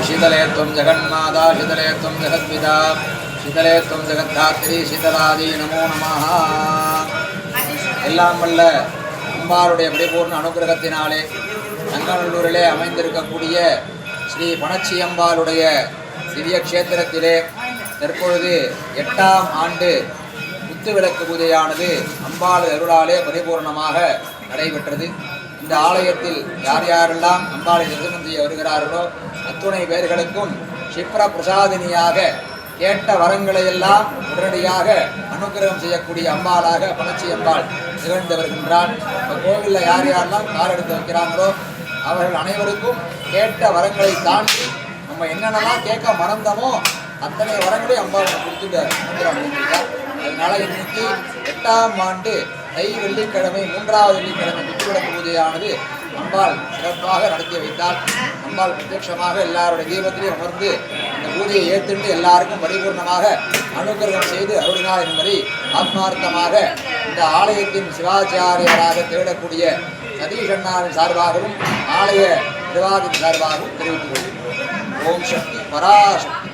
शीतले त्वं जगन्माता शीतले त्वं जगद्पिता शीतले त्वं जगद्धात्री शीतलादि नमो नमः. எல்லாம் வல்ல அம்பாளுடைய பரிபூர்ண அனுகிரகத்தினாலே நங்கநல்லூரிலே அமைந்திருக்கக்கூடிய ஸ்ரீ பணச்சி அம்பாளுடைய திவ்ய கஷேத்திரத்திலே தற்பொழுது 8ஆம் ஆண்டு குத்துவிளக்கு பூஜையானது அம்பாள் அருளாலே பரிபூர்ணமாக நடைபெற்றது. இந்த ஆலயத்தில் யார் யாரெல்லாம் அம்பாளை தரிசனம் செய்ய வருகிறார்களோ அத்துணை பேர்களுக்கும் க்ஷிப்ர பிரசாதினியாக கேட்ட வரங்களை எல்லாம் உடனடியாக அனுகிரகம் செய்யக்கூடிய அம்பாளாக பணச்சி அம்பாள் திகழ்ந்து வருகின்றாள். இப்போ கோவிலில் யார் யாரெல்லாம் கால் எடுத்து வைக்கிறாங்களோ அவர்கள் அனைவருக்கும் கேட்ட வரங்களை தாண்டி நம்ம என்னென்னலாம் கேட்க மறந்தமோ அத்தனை வரங்களையும் அம்பாள் கொடுத்துட்டு அனுகிரகம் பண்ணியிருக்கார். அதனால இன்னைக்கு 8ஆம் ஆண்டு தை வெள்ளிக்கிழமை 3வது வெள்ளிக்கிழமை குத்துவிளக்கு பூஜையானது அம்பாள் சிறப்பாக நடத்தி வைத்தால் அம்பாள் பிரத்யட்சமாக எல்லாருடைய தீபத்திலையும் அமர்ந்து இந்த பூஜையை ஏற்றுண்டு எல்லாருக்கும் பரிபூர்ணமாக அனுகிரகம் செய்து அருளினார் என்பதை ஆத்மார்த்தமாக இந்த ஆலயத்தின் சிவாச்சாரியராக திகழக்கூடிய சதீஷ் அண்ணாவின் சார்பாகவும் ஆலய நிர்வாகத்தின் சார்பாகவும் தெரிவித்துக் கொள்கிறோம். ஓம் சக்தி பராசக்தி.